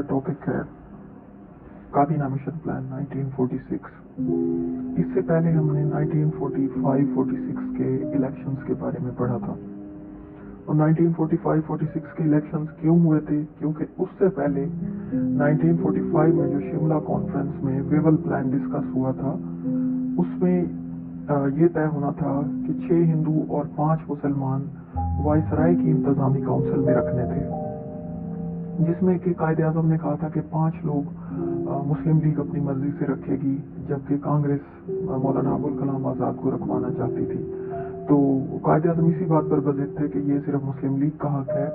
हमारा टॉपिक है काबीना मिशन प्लान 1946। इससे पहले हमने 1945-46 के इलेक्शंस के बारे में पढ़ा था और 1945-46 के इलेक्शंस क्यों हुए थे, क्योंकि उससे पहले 1945 में जो शिमला कॉन्फ्रेंस में वेवल प्लान डिस्कस हुआ था उसमें ये तय होना था कि 6 हिंदू और 5 मुसलमान वायसराय की इंतजामी काउंसिल में रखने थे, जिसमें कि कायदे आजम ने कहा था कि 5 लोग मुस्लिम लीग अपनी मर्जी से रखेगी, जबकि कांग्रेस मौलाना अबुल कलाम आज़ाद को रखवाना चाहती थी। तो कायदे आजम इसी बात पर बजिद थे कि ये सिर्फ मुस्लिम लीग का हक है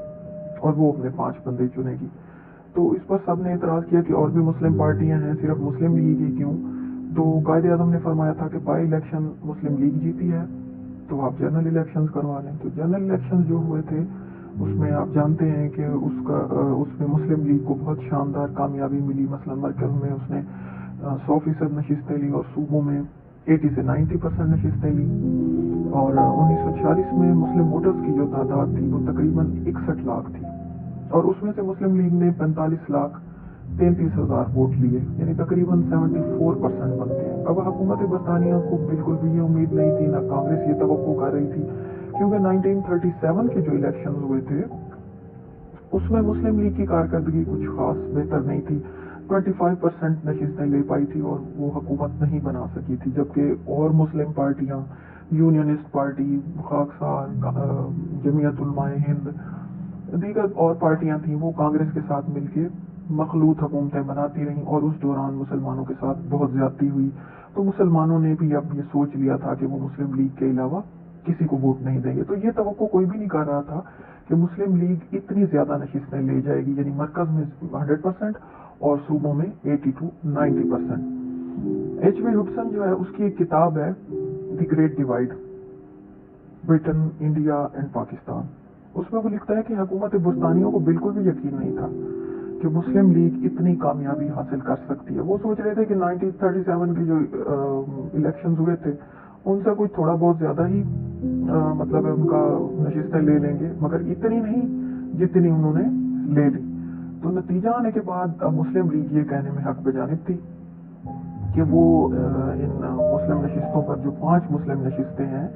और वो अपने 5 बंदे चुनेगी। तो इस पर सब ने एतराज़ किया कि और भी मुस्लिम पार्टियां हैं, सिर्फ मुस्लिम लीग ही क्यों। तो कायदे आजम ने फरमाया था कि बाई इलेक्शन मुस्लिम लीग जीती है तो आप जनरल इलेक्शंस करवा लें। तो जनरल इलेक्शंस जो हुए थे उसमें आप जानते हैं कि उसमें मुस्लिम लीग को बहुत शानदार कामयाबी मिली। मसलन मरकज़ में उसने 100% नशिस्तें ली और सूबों में 80 से 90% नशिस्तें ली। और 1946 में मुस्लिम वोटर्स की जो तादाद थी वो तकरीबन 61 लाख थी और उसमें से मुस्लिम लीग ने 45,33,000 वोट लिए, यानी तकरीबन 74% बनते हैं। अब हुकूमत बरतानिया को बिल्कुल भी ये उम्मीद नहीं थी, ना कांग्रेस ये तवक्को कर रही थी, क्योंकि 1937 के जो इलेक्शन हुए थे उसमें मुस्लिम लीग की कारकर्दगी कुछ खास बेहतर नहीं थी। 25% नशिस्तें ले पाई थी और वो हुकूमत नहीं बना सकी थी, जबकि और मुस्लिम पार्टियां, यूनियनिस्ट पार्टी, खाकसार, जमीयत उलमाए हिंद, दीगर और पार्टियां थीं, वो कांग्रेस के साथ मिलकर मखलूत हुकूमतें बनाती रहीं और उस दौरान मुसलमानों के साथ बहुत ज्यादती हुई। तो मुसलमानों ने भी अब ये सोच लिया था कि वो मुस्लिम लीग के अलावा किसी को वोट नहीं देंगे। तो ये तवक्को कोई भी नहीं कर रहा था कि मुस्लिम लीग इतनी ज्यादा नशिस्तें ले जाएगी, यानी मरकज में 100% और सूबों में 80 to 90%। H.V. हुडसन जो है उसकी एक किताब है the great divide, Britain, India and Pakistan. उसमें वो लिखता है कि हुकूमत बरतानियों को बिल्कुल भी यकीन नहीं था कि मुस्लिम लीग इतनी कामयाबी हासिल कर सकती है। वो सोच रहे थे कि 1937 के जो इलेक्शंस हुए थे उनसे कोई थोड़ा बहुत ज्यादा ही मतलब उनका नशिस्तें ले लेंगे, मगर इतनी नहीं जितनी उन्होंने ले ली। तो नतीजा आने के बाद मुस्लिम लीग ये कहने में हक बजानिब थी कि वो इन मुस्लिम नशिस्तों पर जो 5 मुस्लिम नशिस्तें हैं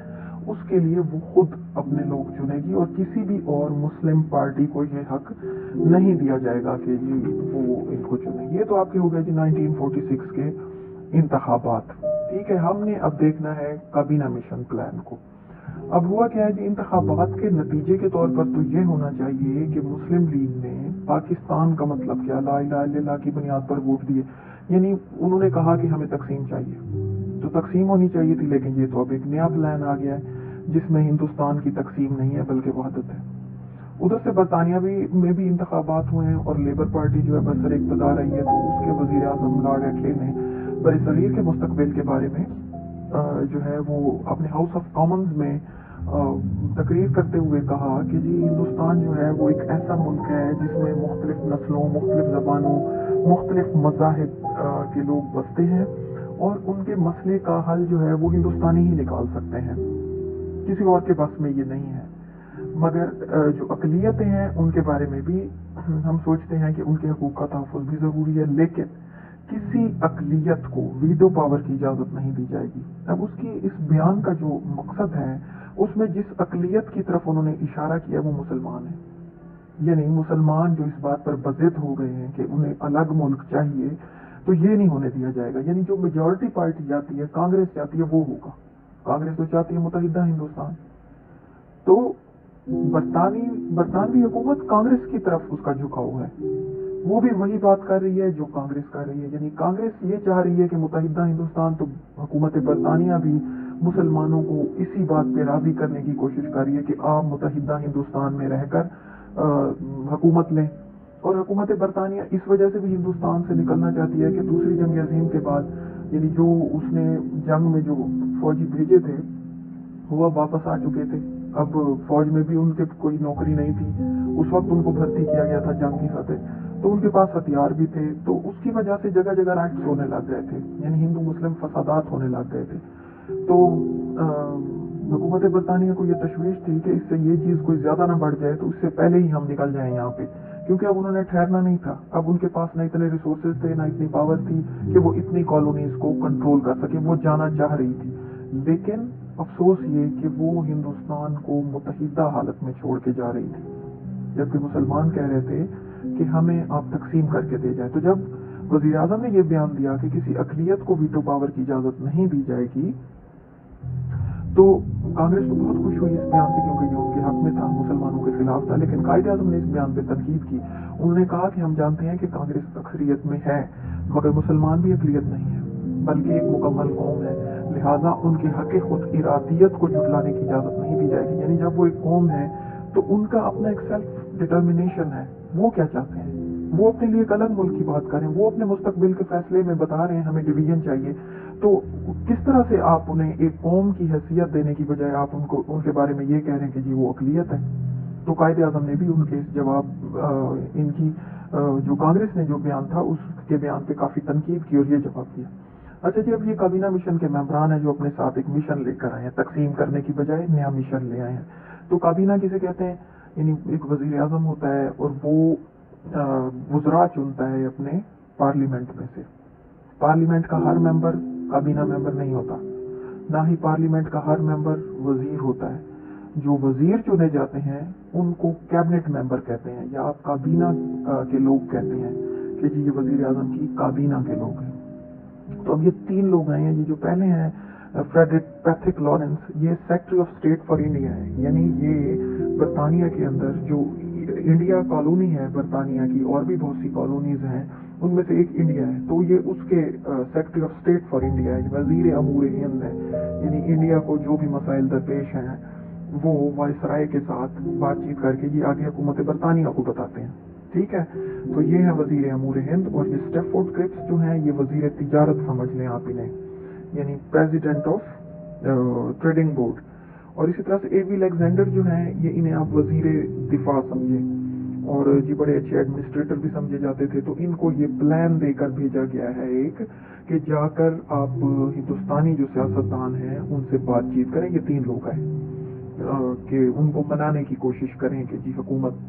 उसके लिए वो खुद अपने लोग चुनेगी और किसी भी और मुस्लिम पार्टी को ये हक नहीं दिया जाएगा कि जी वो इनको चुने। ये तो आपके हो गए जी 1946 के इंतखाबात। ठीक है, हमने अब देखना है काबीना मिशन प्लान को। अब हुआ क्या है जी, इंतखाबात के नतीजे के तौर पर तो ये होना चाहिए कि मुस्लिम लीग ने पाकिस्तान का मतलब क्या, ला इलाहा इल्लल्लाह की बुनियाद पर वोट दिए, यानी उन्होंने कहा कि हमें तकसीम चाहिए तो तकसीम होनी चाहिए थी। लेकिन ये तो अब एक नया प्लान आ गया है जिसमें हिंदुस्तान की तकसीम नहीं है बल्कि वहदत है। उधर से बरतानिया में भी इंतखाबात हुए हैं और लेबर पार्टी जो है बरसर इक़्तिदार रही है, तो उसके वजीर आजम लॉर्ड एटले ने बरसगीर के मुस्तकबिल के बारे में जो है वो अपने हाउस ऑफ कॉमन्स में तकरीर करते हुए कहा कि जी हिंदुस्तान जो है वो एक ऐसा मुल्क है जिसमें मुख्तलिफ नस्लों, मुख्तलिफ ज़बानों, मुख्तलिफ मज़ाहिब के लोग बसते हैं और उनके मसले का हल जो है वो हिंदुस्तानी ही निकाल सकते हैं, किसी और के बस में ये नहीं है। मगर जो अकलियतें हैं उनके बारे में भी हम सोचते हैं कि उनके हकूक़ का तहफ़्फ़ुज़ भी ज़रूरी है, लेकिन किसी अकलियत को वीटो पावर की इजाज़त नहीं दी जाएगी। अब उसकी इस बयान का जो मकसद है उसमें जिस अकलियत की तरफ उन्होंने इशारा किया वो मुसलमान है, यानी मुसलमान जो इस बात पर बज़िद हो गए हैं कि उन्हें अलग मुल्क चाहिए, तो ये नहीं होने दिया जाएगा। यानी जो मेजॉरिटी पार्टी जाती है, कांग्रेस चाहती है, वो होगा। कांग्रेस तो चाहती है मुत्तहिदा हिंदुस्तान, तो बरतानवी हुकूमत कांग्रेस की तरफ उसका झुकाव है, वो भी वही बात कर रही है जो कांग्रेस कर रही है। यानी कांग्रेस ये चाह रही है कि मुत्तहिदा हिंदुस्तान, तो हुकूमत बरतानिया भी मुसलमानों को इसी बात पे राजी करने की कोशिश कर रही है कि आप मुत्तहिदा हिंदुस्तान में रहकर हुकूमत लें। और हुकूमत बरतानिया इस वजह से भी हिंदुस्तान से निकलना चाहती है कि दूसरी जंग अजीम के बाद, यानी जो उसने जंग में जो फौजी भेजे थे वो अब वापस आ चुके थे। अब फौज में भी उनके कोई नौकरी नहीं थी, उस वक्त उनको भर्ती किया गया था जंग की फतेह, तो उनके पास हथियार भी थे, तो उसकी वजह से जगह जगह राइट्स होने लग गए थे, यानी हिंदू मुस्लिम फसादात होने लग गए थे। तो हुकूमत बरतानिया को ये तशवीश थी कि इससे ये चीज़ कोई ज़्यादा ना बढ़ जाए, तो उससे पहले ही हम निकल जाएं यहाँ पे क्योंकि अब उन्होंने ठहरना नहीं था, अब उनके पास ना इतने रिसोर्सेज थे, ना इतनी पावर थी कि वो इतनी कॉलोनीज को कंट्रोल कर सके। वो जाना चाह रही थी, लेकिन अफसोस ये कि वो हिंदुस्तान को मुतहिदा हालत में छोड़ के जा रही थी, जबकि मुसलमान कह रहे थे कि हमें आप तकसीम करके दे जाए। तो जब वजीर आजम ने यह बयान दिया कि किसी अकलियत को वीटो पावर की इजाजत नहीं दी जाएगी, तो कांग्रेस तो बहुत खुश हुई इस बयान से, क्योंकि ये उनके हक में था, मुसलमानों के खिलाफ था। लेकिन कायद आजम ने इस बयान पर तनकीद की। उन्होंने कहा कि हम जानते हैं कि कांग्रेस अक्सरियत में है, मगर मुसलमान भी अकलियत नहीं है, बल्कि एक मुकम्मल कौम है, लिहाजा उनके हक खुद इरादियत को जुटलाने की इजाजत नहीं दी जाएगी। यानी जब वो एक कौम है तो उनका अपना एक सेल्फ डिटर्मिनेशन है, वो क्या चाहते हैं, वो अपने लिए एक अलग मुल्क की बात करें, वो अपने मुस्तकबिल के फैसले में बता रहे हैं हमें डिवीजन चाहिए। तो किस तरह से आप उन्हें एक कौम की हैसियत देने की बजाय आप उनको उनके बारे में ये कह रहे हैं कि जी वो अकलियत है। तो कायदे आजम ने भी उनके इस जवाब इनकी जो कांग्रेस ने जो बयान था उसके बयान पे काफी तनकीद की और ये जवाब दिया। अच्छा जी, अब ये काबीना मिशन के मेंबरान हैं जो अपने साथ एक मिशन लेकर आए हैं, तकसीम करने की बजाय नया मिशन ले आए हैं। तो काबीना किसे कहते हैं, यानी एक वजीर आजम होता है और वो वुज़रा चुनता है अपने पार्लियामेंट में से। पार्लियामेंट का हर मेंबर काबीना मेंबर नहीं होता, ना ही पार्लियामेंट का हर मेंबर वजीर होता है। जो वजीर चुने जाते हैं उनको कैबिनेट मेंबर कहते हैं, या आप काबीना के लोग कहते हैं कि जी ये वजीर आजम की काबीना के लोग हैं। तो अब ये तीन लोग हैं, ये जो पहले हैं फ्रेडरिक पैट्रिक लॉरेंस, ये secretary of state for India है। यानी ये बरतानिया के अंदर जो इंडिया कॉलोनी है बरतानिया की, और भी बहुत सी कॉलोनीज हैं, उनमें से एक इंडिया है, तो ये उसके secretary of state for India है, वजीर अमूर हिंद है। यानी इंडिया को जो भी मसाइल दरपेश हैं वो वायसराय के साथ बातचीत करके ये आगे हुकूमत बरतानिया को बताते हैं। ठीक है, तो ये है वजीर अमूर हिंद। और ये स्टेफोर्ड क्रिप्स जो हैं ये वजीर तिजारत समझ लें आप इन्हें, यानी प्रेसिडेंट ऑफ ट्रेडिंग बोर्ड। और इसी तरह से एवी अलेक्जेंडर जो हैं ये इन्हें आप वजीर दिफा समझे, और जी बड़े अच्छे एडमिनिस्ट्रेटर भी समझे जाते थे। तो इनको ये प्लान देकर भेजा गया है एक, कि जाकर आप हिंदुस्तानी जो सियासतदान हैं उनसे बातचीत करें। ये तीन लोग हैं कि उनको मनाने की कोशिश करें कि जी हुकूमत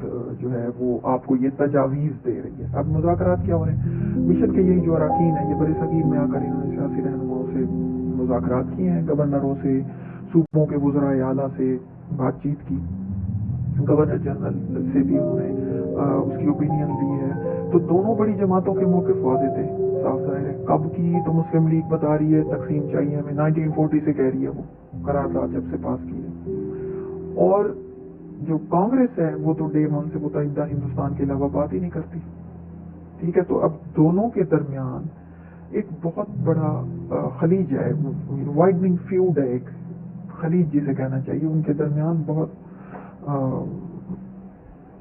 जो है वो आपको ये तजावीज़ दे रही है। अब मुज़ाकरात क्या हो रहे हैं, मिशन के यही जो अरकान है ये बड़े सगीर में आकर इन्होंने सियासी रहनुमाओं से मुज़ाकरात किए हैं, गवर्नरों से, सूबों के वज़राए आला से बातचीत की, गवर्नर जनरल से भी उन्होंने उसकी ओपिनियन ली है। तो दोनों बड़ी जमातों के मौक़िफ़ वाज़ेह थे, साफ ज़ाहिर है। कब की, तो मुस्लिम लीग बता रही है तकसीम चाहिए हमें, 1940 से कह रही है वो करारदाद जब से पास की है। और जो कांग्रेस है वो तो डे वन से मुतहिदा हिंदुस्तान के अलावा बात ही नहीं करती। ठीक है, तो अब दोनों के दरमियान एक बहुत बड़ा खलीज है, वाइडनिंग फ्यूड है, एक खलीज जिसे कहना चाहिए। उनके दरमियान बहुत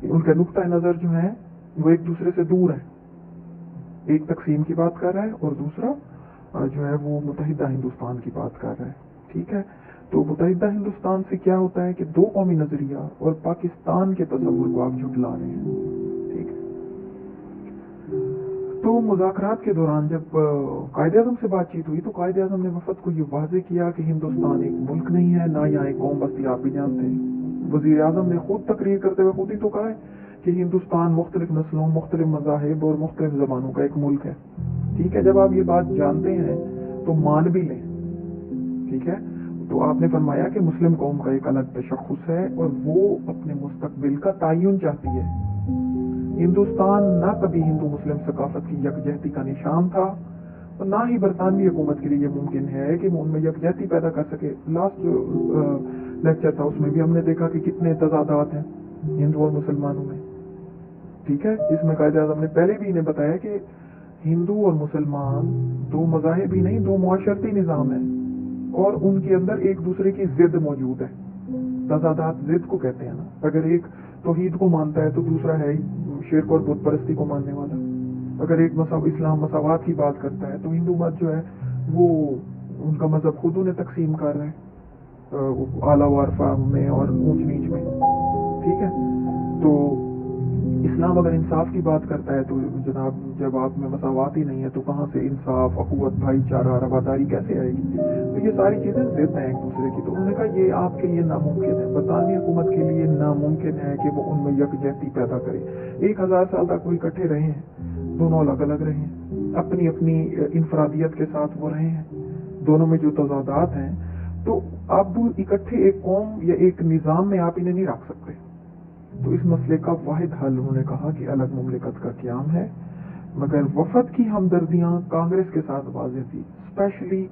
उनके नुक्ता नज़र जो है वो एक दूसरे से दूर है। एक तकसीम की बात कर रहा है और दूसरा जो है वो मुतहिदा हिंदुस्तान की बात कर रहा है। ठीक है, तो मुतहिदा हिंदुस्तान से क्या होता है कि दो कौमी नजरिया और पाकिस्तान के तस्वुर को आप झुटला रहे हैं। ठीक है, तो मुज़ाकरात के दौरान जब कायदे आज़म से बातचीत हुई तो कायदे आज़म ने वफद को ये वाज़े किया कि हिंदुस्तान एक मुल्क नहीं है, ना यहाँ एक कौम बस्ती, आप भी जानते हैं। वज़ीर आज़म ने खुद तकरीर करते हुए खुद ही तो कहा है कि हिंदुस्तान मुख्तलिफ नस्लों, मुख्तलिफ मज़ाहिब और मुख्तलिफ ज़बानों का एक मुल्क है। ठीक है, जब आप ये बात जानते हैं तो मान भी लें। ठीक है, तो आपने फरमाया कि मुस्लिम कौम का एक अलग तशख़्ख़ुस है और वो अपने मुस्तकबिल का तयन चाहती है। हिंदुस्तान ना कभी हिंदू मुस्लिम सकाफत की यकजहती का निशान था, और ना ही बरतानवी हुकूमत के लिए मुमकिन है कि वो उनमें यकजहती पैदा कर सके। लास्ट जो लेक्चर था उसमें भी हमने देखा कि कितने तजादात हैं हिंदू और मुसलमानों में। ठीक है, इसमें कायदे आज़म ने पहले भी इन्हें बताया कि हिंदू और मुसलमान दो मज़ाहिब ही नहीं, दो मुआशरती निज़ाम है, और उनके अंदर एक दूसरे की जिद मौजूद है। तजादात जिद को कहते हैं ना, अगर एक तौहीद को मानता है तो दूसरा है शिर्क और बुत परस्ती को मानने वाला। अगर एक इस्लाम मसावात की बात करता है तो हिंदू मत जो है वो उनका मजहब खुद उन्हें तकसीम कर रहा है आला वारफा में और ऊंच नीच में। ठीक है, तो اسلام اگر انصاف کی بات کرتا ہے تو جناب جب آپ میں مساوات ہی نہیں ہے تو کہاں سے انصاف، اخوت، بھائی چارہ، رواداری کیسے آئے گی؟ تو یہ ساری چیزیں ضد ہیں ایک دوسرے کی. تو انہوں نے کہا یہ آپ کے لیے ناممکن ہے، برطانوی حکومت کے لیے ناممکن ہے کہ وہ ان میں یکجہتی پیدا کرے. 1000 سال تک وہ اکٹھے رہے ہیں، دونوں الگ الگ رہے ہیں، اپنی اپنی انفرادیت کے ساتھ وہ رہے ہیں، دونوں میں جو تضادات ہیں. تو اب اکٹھے ایک قوم یا ایک نظام میں آپ انہیں نہیں رکھ سکتے. تو اس مسئلے کا واحد حل انہوں نے کہا کہ الگ مملکت کا قیام ہے. مگر وفد کی ہمدردیاں کانگریس کے ساتھ واضح تھی، اسپیشلی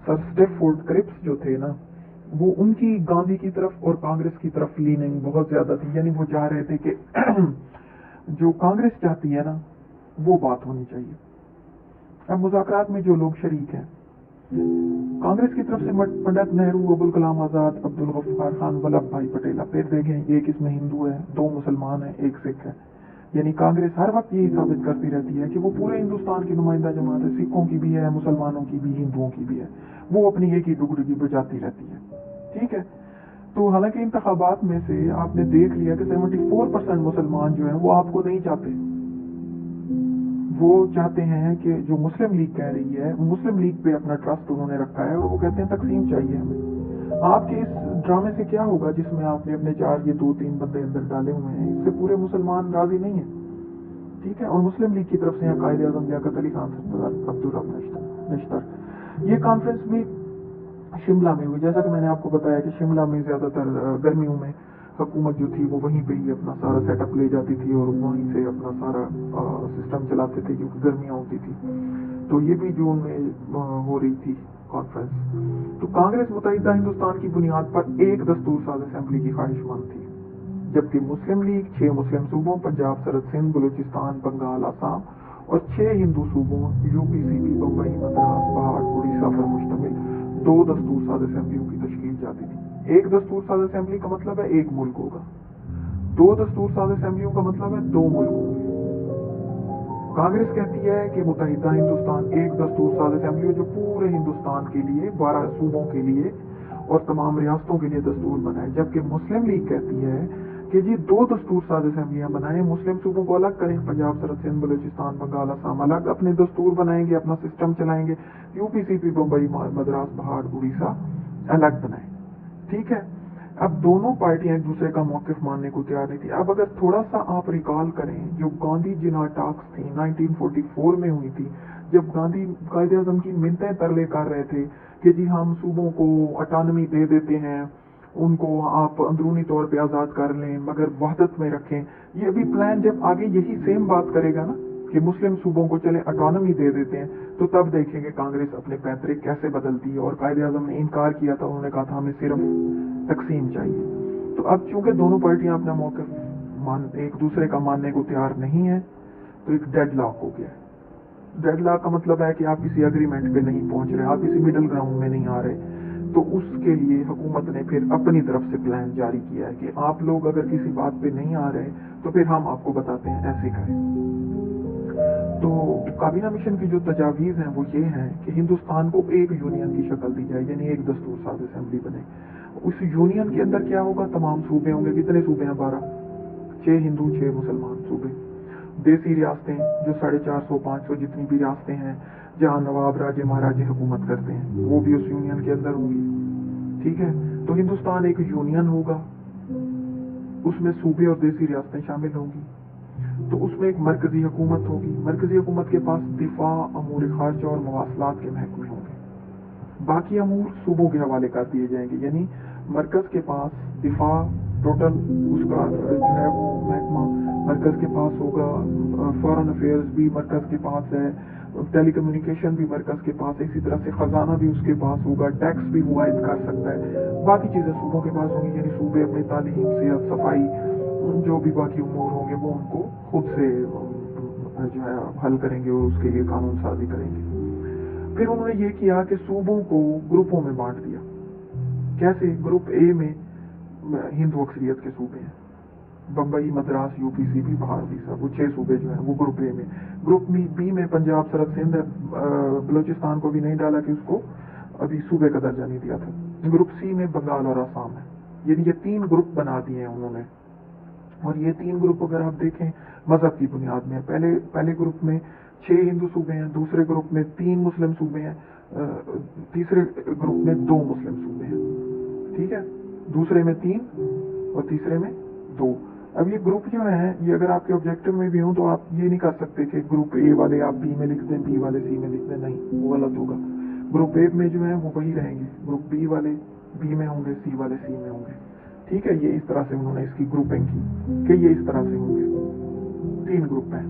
سر اسٹیفورڈ کرپس جو تھے نا، وہ ان کی گاندھی کی طرف اور کانگریس کی طرف لیننگ بہت زیادہ تھی. یعنی وہ چاہ رہے تھے کہ جو کانگریس چاہتی ہے نا وہ بات ہونی چاہیے. اب مذاکرات میں جو لوگ شریک ہیں کانگریس کی طرف سے پنڈت نہرو، ابوالکلام آزاد، عبدالغفار خان، ولبھ بھائی پٹیل. پھر دیکھیں ایک اس میں ہندو ہے، 2 مسلمان ہیں، 1 سکھ ہے. یعنی کانگریس ہر وقت یہی ثابت کرتی رہتی ہے کہ وہ پورے ہندوستان کی نمائندہ جماعت ہے، سکھوں کی بھی ہے، مسلمانوں کی بھی، ہندوؤں کی بھی ہے. وہ اپنی ایک ہی ڈگڈگی بجاتی رہتی ہے. ٹھیک ہے. تو حالانکہ انتخابات میں سے آپ نے دیکھ لیا کہ 74% مسلمان جو ہیں وہ آپ کو نہیں چاہتے. وہ چاہتے ہیں کہ جو مسلم لیگ کہہ رہی ہے، مسلم لیگ پہ اپنا ٹرسٹ انہوں نے رکھا ہے اور وہ کہتے ہیں تقسیم چاہیے ہمیں. آپ کے اس ڈرامے سے کیا ہوگا جس میں آپ نے اپنے 4 یہ 2-3 بندے اندر ڈالے ہوئے ہیں؟ اس سے پورے مسلمان راضی نہیں ہیں. ٹھیک ہے. اور مسلم لیگ کی طرف سے قائد اعظم لیاقت علی خان صدر عبدالرب نشتر. یہ کانفرنس بھی شملہ میں ہوئی. جیسا کہ میں نے آپ کو بتایا کہ شملہ میں زیادہ تر گرمیوں میں حکومت جو تھی وہ وہیں پہ ہی اپنا سارا سیٹ اپ لے جاتی تھی اور وہیں سے اپنا سارا سسٹم چلاتے تھے کیونکہ گرمیاں ہوتی تھی. تو یہ بھی جون میں ہو رہی تھی کانفرنس. تو کانگریس متحدہ ہندوستان کی بنیاد پر ایک دستور ساز اسمبلی کی خواہش مند تھی، جبکہ مسلم لیگ 6 مسلم صوبوں پنجاب، سرحد، سندھ، بلوچستان، بنگال، آسام اور 6 ہندو صوبوں یو پی، سی پی، بمبئی، مدراس، پہاڑ، اڑیسہ پر مشتمل 2 دستور ساز اسمبلیوں کی تشکیل جاتی تھی. ایک دستور ساز اسمبلی کا مطلب ہے ایک ملک ہوگا، 2 دستور ساز اسمبلیوں کا مطلب ہے 2 ملک ہوں گے. کانگریس کہتی ہے کہ متحدہ ہندوستان ایک دستور ساز اسمبلی ہو جو پورے ہندوستان کے لیے 12 صوبوں کے لیے اور تمام ریاستوں کے لیے دستور بنائے، جبکہ مسلم لیگ کہتی ہے کہ جی 2 دستور ساز اسمبلیاں بنائیں، مسلم صوبوں کو الگ کریں، پنجاب، سرحد، سندھ، بلوچستان، بنگال، آسام الگ اپنے دستور بنائیں گے، اپنا سسٹم چلائیں گے، یو پی، سی پی، بمبئی، مدراس، پہاڑ، اڑیسہ الگ بنائیں. ٹھیک ہے. اب دونوں پارٹیاں ایک دوسرے کا موقف ماننے کو تیار نہیں تھی. اب اگر تھوڑا سا آپ ریکال کریں جو گاندھی جنا ٹاکس تھی 1944 میں ہوئی تھی، جب گاندھی قائد اعظم کی منتیں ترلے کر رہے تھے کہ جی ہم صوبوں کو اٹانمی دے دیتے ہیں، ان کو آپ اندرونی طور پہ آزاد کر لیں مگر وحدت میں رکھیں. یہ بھی پلان جب آگے یہی سیم بات کرے گا نا کہ مسلم صوبوں کو چلے اٹانمی دے دیتے ہیں، تو تب دیکھیں گے کانگریس اپنے پیترک کیسے بدلتی ہے. اور قائد اعظم نے انکار کیا تھا، انہوں نے کہا تھا ہمیں صرف تقسیم چاہیے. تو اب چونکہ دونوں پارٹیاں اپنا موقف ایک دوسرے کا ماننے کو تیار نہیں ہے تو ایک ڈیڈ لاک ہو گیا ہے. ڈیڈ لاک کا مطلب ہے کہ آپ کسی اگریمنٹ پہ نہیں پہنچ رہے، آپ کسی مڈل گراؤنڈ میں نہیں آ رہے. تو اس کے لیے حکومت نے پھر اپنی طرف سے پلان جاری کیا ہے کہ آپ لوگ اگر کسی بات پہ نہیں آ رہے تو پھر ہم آپ کو بتاتے ہیں ایسے کریں. تو کابینہ مشن کی جو تجاویز ہیں وہ یہ ہیں کہ ہندوستان کو ایک یونین کی شکل دی جائے، یعنی ایک دستور ساز اسمبلی بنے. اس یونین کے اندر کیا ہوگا؟ تمام صوبے ہوں گے. کتنے صوبے ہیں؟ 12، 6 ہندو، 6 مسلمان صوبے. دیسی ریاستیں جو 450 500 جتنی بھی ریاستیں ہیں جہاں نواب راجے مہاراجے حکومت کرتے ہیں وہ بھی اس یونین کے اندر ہوں گی. ٹھیک ہے. تو ہندوستان ایک یونین ہوگا، اس میں صوبے اور دیسی ریاستیں شامل ہوں گی. تو اس میں ایک مرکزی حکومت ہوگی. مرکزی حکومت کے پاس دفاع، امور خارجہ اور مواصلات کے محکمے ہوں گے. باقی امور صوبوں کے حوالے کر دیے جائیں گے. یعنی مرکز کے پاس دفاع ٹوٹل اس کا جو ہے وہ محکمہ مرکز کے پاس ہوگا، فارن افیئرز بھی مرکز کے پاس ہے، ٹیلی کمیونیکیشن بھی مرکز کے پاس ہے، اسی طرح سے خزانہ بھی اس کے پاس ہوگا، ٹیکس بھی وہ عائد کر سکتا ہے. باقی چیزیں صوبوں کے پاس ہوں گی. یعنی صوبے اپنی تعلیم، صحت، صفائی، جو بھی باقی امور ہوں گے وہ ان کو خود سے جو ہے حل کریں گے اور اس کے لیے قانون سازی کریں گے. پھر انہوں نے یہ کیا کہ صوبوں کو گروپوں میں بانٹ دیا. کیسے؟ گروپ اے میں ہندو اکثریت کے صوبے ہیں، بمبئی، مدراس، یو پی، سی پی، پہاڑ، اڑیسہ، وہ 6 صوبے جو ہیں وہ گروپ اے میں. گروپ بی میں پنجاب، سرحد، سندھ ہے، بلوچستان کو بھی نہیں ڈالا کہ اس کو ابھی صوبے کا درجہ نہیں دیا تھا. گروپ سی میں بنگال اور آسام ہے. یعنی یہ 3 گروپ بنا دیے ہیں انہوں نے. और ये 3 ग्रुप अगर आप देखें मजहब की बुनियाद में, पहले ग्रुप में 6 हिंदू सूबे हैं, दूसरे ग्रुप में 3 मुस्लिम सूबे हैं, तीसरे ग्रुप में 2 मुस्लिम सूबे हैं, ठीक है, दूसरे में 3 और तीसरे में 2। अब ये ग्रुप जो है, ये अगर आपके ऑब्जेक्टिव में भी हो तो आप ये नहीं कर सकते कि ग्रुप ए वाले आप बी में लिख दें, बी वाले सी में लिख दें, नहीं, वो गलत होगा। ग्रुप ए में जो है वो वही रहेंगे, ग्रुप बी वाले बी में होंगे, सी वाले सी में होंगे, ठीक है। ये इस तरह से उन्होंने इसकी ग्रुपिंग की कि ये इस तरह से होंगे, 3 ग्रुप हैं।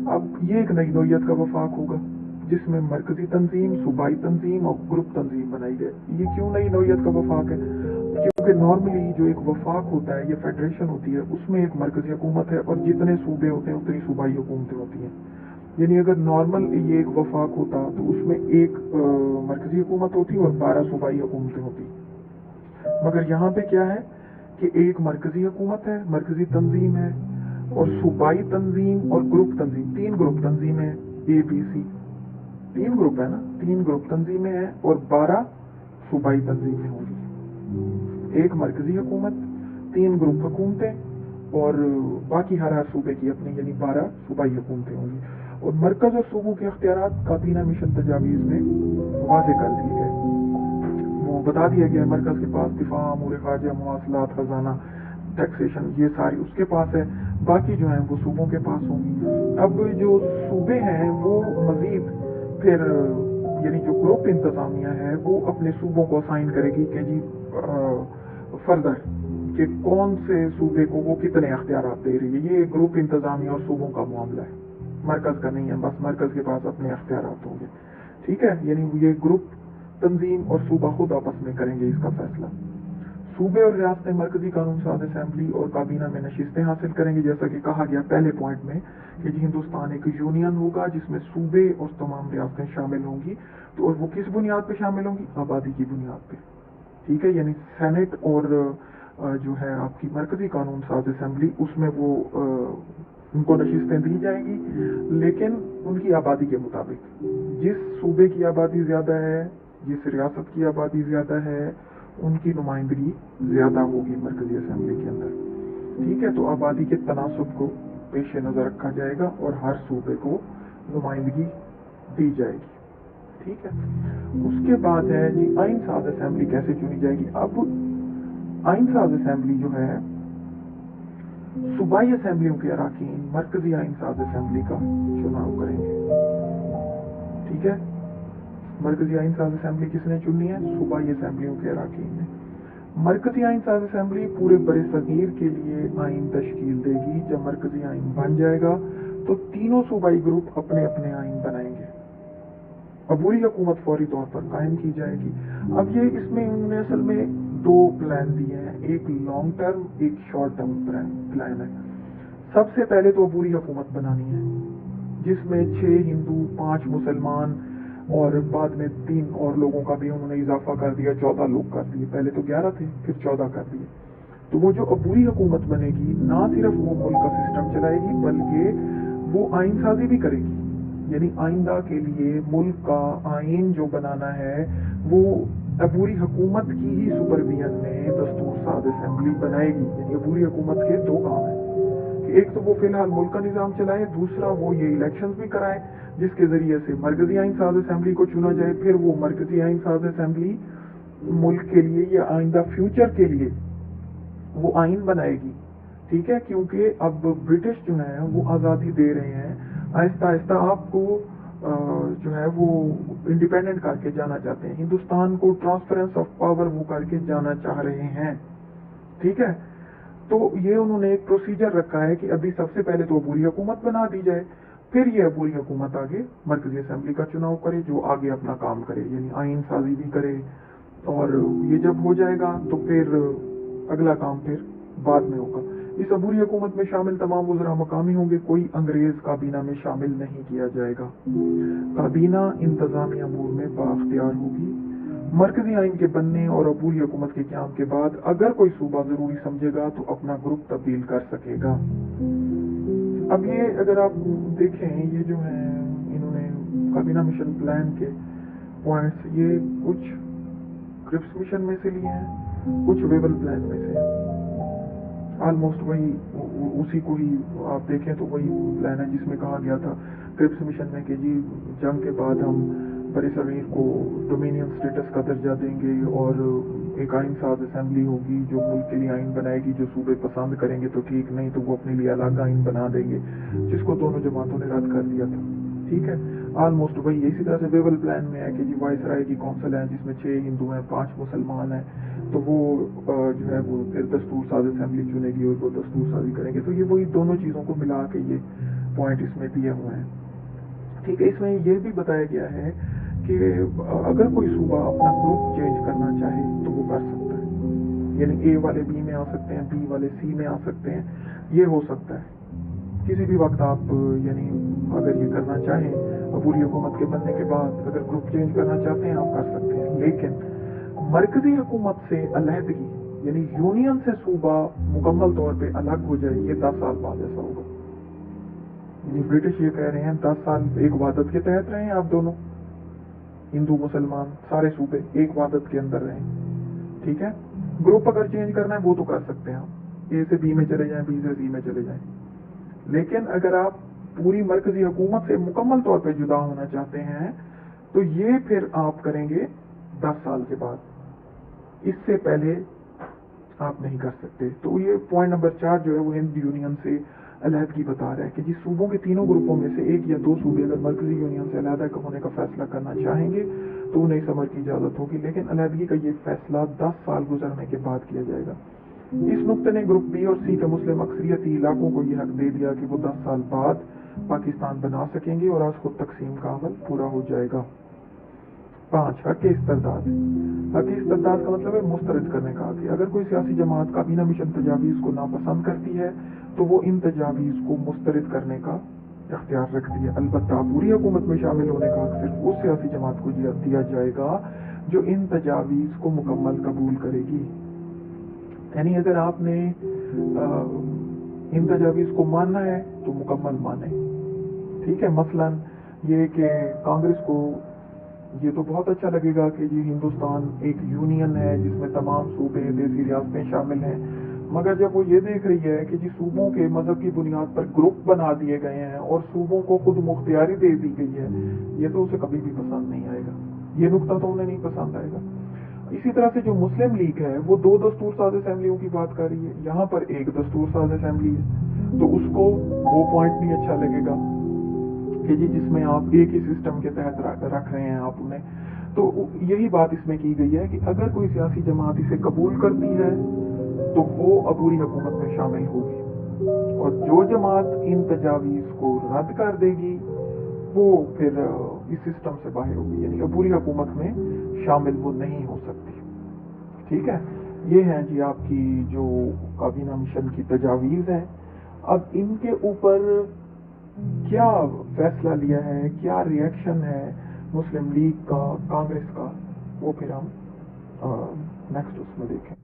अब ये एक नई नौयत का वफाक होगा जिसमें मरकजी तंजीम, सूबाई तंजीम और ग्रुप तंजीम बनाई गई। ये क्यों नई नौयत का वफाक है? क्योंकि नॉर्मली जो एक वफाक होता है, ये फेडरेशन होती है, उसमें एक मरकजी हुकूमत है और जितने सूबे होते हैं उतनी सूबाई हुकूमतें होती हैं। यानी अगर नॉर्मल ये एक वफाक होता तो उसमें एक मरकजी हुकूमत होती और 12 सूबाई हुकूमतें होती। मगर यहाँ पे क्या है कि एक मरकजी हुकूमत है, मरकजी तंजीम है, और सूबाई तंजीम और ग्रुप तंजीम, 3 ग्रुप तंजीमें हैं, ए बी सी, 3 ग्रुप है ना, 3 ग्रुप तंजीमें हैं और 12 सूबाई तंजीमें होंगी। एक मरकजी हुकूमत, 3 ग्रुप हुकूमतें और बाकी हर सूबे की अपनी, यानी 12 सूबाई हुकूमतें होंगी। और मरकज और सूबों के अख्तियारात काबीना मिशन तजावीज़ में वाज़े कर दिए गए। वो बता दिया गया मरकज के पास दिफा, अमूर खारजा, मवासलात, खजाना, टैक्सेशन, ये सारी उसके पास है, बाकी जो है वो सूबों के पास होंगी। अब जो सूबे हैं वो मजीद फिर यानी जो ग्रुप इंतजामिया है वो अपने सूबों को असाइन करेगी कि जी फर्दर कि कौन से सूबे को वो कितने अख्तियारात दे रही है। ये ग्रुप इंतजामिया और सूबों का मामला है, मरकज का नहीं है। बस मरकज के पास अपने अख्तियारात होंगे, ठीक है। यानी ये ग्रुप तंजीम और सूबा खुद आपस में करेंगे इसका फैसला। सूबे और रियासतें मरकजी कानून साज असेंबली और काबीना में नशिस्तें हासिल करेंगी, जैसा कि कहा गया पहले पॉइंट में कि जी हिंदुस्तान एक यूनियन होगा जिसमें सूबे और तमाम रियासतें शामिल होंगी। तो और वो किस बुनियाद पे शामिल होंगी? आबादी की बुनियाद पे, ठीक है। यानी सेनेट और जो है आपकी मरकजी कानून साज असेंबली, उसमें वो उनको नशिस्तें दी जाएंगी, लेकिन उनकी आबादी के मुताबिक। जिस सूबे की आबादी ज्यादा है, जिस रियासत की आबादी ज्यादा है, उनकी नुमाइंदगी ज्यादा होगी मरकजी असेंबली के अंदर, ठीक है। तो आबादी के तनासुब को पेश नजर रखा जाएगा और हर सूबे को नुमाइंदगी दी जाएगी, ठीक है। उसके बाद है जी आइन साज असेंबली कैसे चुनी जाएगी। अब आइन साज असेंबली जो है सूबाई असेंबलियों के अराकीन मरकजी आइन साज असेंबली का चुनाव करेंगे, ठीक है। मरकजी आइन साज असेंबली किसने चुनी है? सूबाई असेंबलियों के अराकीन ने। मरकजी आइन साज असेंबली पूरे बड़े सगीर के लिए आइन तश्कील देगी। जब मरकजी आइन बन जाएगा तो तीनों सूबाई ग्रुप अपने अपने आइन बनाएंगे, अबूरी हुकूमत फौरी तौर पर कायम की जाएगी। अब ये इसमें उन्होंने असल में 2 प्लान दिए हैं, एक लॉन्ग टर्म, एक शॉर्ट टर्म प्लान है। सबसे पहले तो अबूरी हुकूमत बनानी है जिसमें 6 हिंदू, 5 मुसलमान और बाद में 3 और लोगों का भी उन्होंने इजाफा कर दिया, 14 लोग कर दिए। पहले तो 11 थे, फिर 14 कर दिए। तो वो जो अबूरी हुकूमत बनेगी, ना सिर्फ वो मुल्क का सिस्टम चलाएगी बल्कि वो आइन साजी भी करेगी। यानी आइंदा के लिए मुल्क का आइन जो बनाना है वो अबूरी हुकूमत की ही सुपरविजन में दस्तूर साज असेंबली बनाएगी। यानी अबूरी हुकूमत के 2 काम हैं कि एक तो वो फिलहाल मुल्क का निज़ाम चलाए, दूसरा वो ये इलेक्शंस भी कराए जिसके जरिए से मरकजी आइन साज असेंबली को चुना जाए। फिर वो मरकजी आइन साज असेंबली मुल्क के लिए या आइंदा फ्यूचर के लिए वो आइन बनाएगी, ठीक है। क्योंकि अब ब्रिटिश जो है वो आज़ादी दे रहे हैं, आहिस्ता आहिस्ता आपको जो है वो इंडिपेंडेंट करके जाना चाहते हैं, हिंदुस्तान को ट्रांसफरेंस ऑफ पावर वो करके जाना चाह रहे हैं, ठीक है। तो ये उन्होंने एक प्रोसीजर रखा है कि अभी सबसे पहले तो अबूरी हुकूमत बना दी जाए, फिर ये अबूरी हुकूमत आगे मरकजी असेंबली का चुनाव करे जो आगे अपना काम करे, यानी आइन साजी भी करे। और ये जब हो जाएगा तो फिर अगला काम फिर बाद में होगा। इस अबूरी हुकूमत में शामिल तमाम वज़रा मकामी होंगे, कोई अंग्रेज काबीना में शामिल नहीं किया जाएगा। काबीना इंतजामी अमूर में बाख्तियार होगी। मरकजी आइन के बनने और अबूरी हुकूमत के क़याम के बाद अगर कोई सूबा जरूरी समझेगा तो अपना ग्रुप तब्दील कर सकेगा। अब ये अगर आप देखें, ये जो है इन्होंने काबीना मिशन प्लान के पॉइंट्स, ये कुछ क्रिप्स मिशन में से लिए हैं, कुछ वेबल प्लान में से। ऑलमोस्ट वही उसी को ही आप देखें तो वही प्लान है जिसमें कहा गया था क्रिप्स मिशन में कि जी जंग के बाद हम बड़े सगीर को डोमिनियन स्टेटस का दर्जा देंगे और एक आइन साज असेंबली होगी जो मुल्क के लिए आइन बनाएगी, जो सूबे पसंद करेंगे तो ठीक, नहीं तो वो अपने लिए अलग आइन बना देंगे, जिसको दोनों जमातों ने रद्द कर दिया था। ठीक है, ऑलमोस्ट वही इसी तरह से वेवल प्लान में है कि जी वाइसराय की कौंसिल है जिसमें 6 हिंदू हैं 5 मुसलमान हैं, तो वो जो है वो फिर दस्तूर साज असेंबली चुनेगी और वो दस्तूर साजी करेंगे। तो ये वही दोनों चीज़ों को मिला के ये पॉइंट इसमें दिए हुए हैं। ठीक है, इसमें ये भी बताया गया है कि अगर कोई सूबा अपना ग्रुप चेंज करना चाहे तो वो कर सकता है, यानी ए वाले बी में आ सकते हैं, बी वाले सी में आ सकते हैं, ये हो सकता है किसी भी वक्त आप यानी अगर ये करना चाहें अबूरी हुकूमत के बनने के बाद अगर ग्रुप चेंज करना चाहते हैं आप कर सकते हैं, लेकिन मरकजी हुकूमत से अलहदगी यानी यूनियन से सूबा मुकम्मल तौर पे अलग हो जाए ये 10 साल बाद ऐसा होगा। यानी ब्रिटिश ये कह रहे हैं 10 साल एक वादत के तहत रहें, आप दोनों हिंदू मुसलमान सारे सूबे एक वादत के अंदर रहें। ठीक है, ग्रुप अगर चेंज करना है वो तो कर सकते हैं आप, ए से बी में चले जाएं, बी से सी में चले जाएं, लेकिन अगर आप पूरी मरकजी हुकूमत से मुकम्मल तौर पे जुदा होना चाहते हैं तो ये फिर आप करेंगे 10 साल के बाद, इससे पहले आप नहीं कर सकते। तो ये पॉइंट नंबर 4 जो है वो हिंद यूनियन से अलहदगी बता रहा है कि जिस सूबों के तीनों ग्रुपों में से एक या दो सूबे अगर मरकजी यूनियन से अलहदा होने का फैसला करना चाहेंगे तो उन्हें समर की इजाजत होगी, लेकिन अलहदगी का ये फैसला 10 साल गुजरने के बाद किया जाएगा। इस नुक्ते ने ग्रुप बी और सी के मुस्लिम अक्सरियती इलाकों को यह हक दे दिया कि वो 10 साल बाद पाकिस्तान बना सकेंगे और आज खुद तकसीम का अमल पूरा हो जाएगा। 5 हक इस्तरदाद। हक इस्तरदाद का मतलब है मुस्तरद करने का हक। अगर कोई सियासी जमात काबीना मिशन तजावीज़ को नापसंद करती है तो वो इन तजावीज़ को मुस्तरद करने का इख्तियार रखती है। अलबत्ता पूरी हुकूमत में शामिल होने का हक सिर्फ उस सियासी जमात को दिया जाएगा जो इन तजावीज़ को मुकम्मल कबूल करेगी। यानी अगर आपने इन तजावीज़ को मानना है तो मुकम्मल माने। ठीक है, मसलन ये कि कांग्रेस को ये तो बहुत अच्छा लगेगा कि जी हिंदुस्तान एक यूनियन है जिसमें तमाम सूबे देसी रियासतें शामिल हैं, मगर जब वो ये देख रही है कि जी सूबों के मजहब की बुनियाद पर ग्रुप बना दिए गए हैं और सूबों को खुद मुख्तियारी दे दी गई है, ये तो उसे कभी भी पसंद नहीं आएगा, ये नुकता तो उन्हें नहीं पसंद आएगा। इसी तरह से जो मुस्लिम लीग है वो 2 दस्तूर साज असेंबलियों की बात कर रही है, यहाँ पर एक दस्तूर साज असेंबली है, तो उसको वो पॉइंट नहीं अच्छा लगेगा कि जी जिसमें आप एक ही सिस्टम के तहत रख रहे हैं आप उन्हें। तो यही बात इसमें की गई है कि अगर कोई सियासी जमात इसे कबूल करती है तो वो अबूरी हुकूमत में शामिल होगी, और जो जमात इन तजावीज़ को रद्द कर देगी वो फिर इस सिस्टम से बाहर होगी, यानी अबूरी हुकूमत में शामिल वो नहीं हो सकती। ठीक है, ये हैं जी आपकी जो काबीना मिशन की तजावीज़ हैं। अब इनके ऊपर क्या फैसला लिया है, क्या रिएक्शन है मुस्लिम लीग का, कांग्रेस का, वो फिर हम नेक्स्ट उसमें देखें।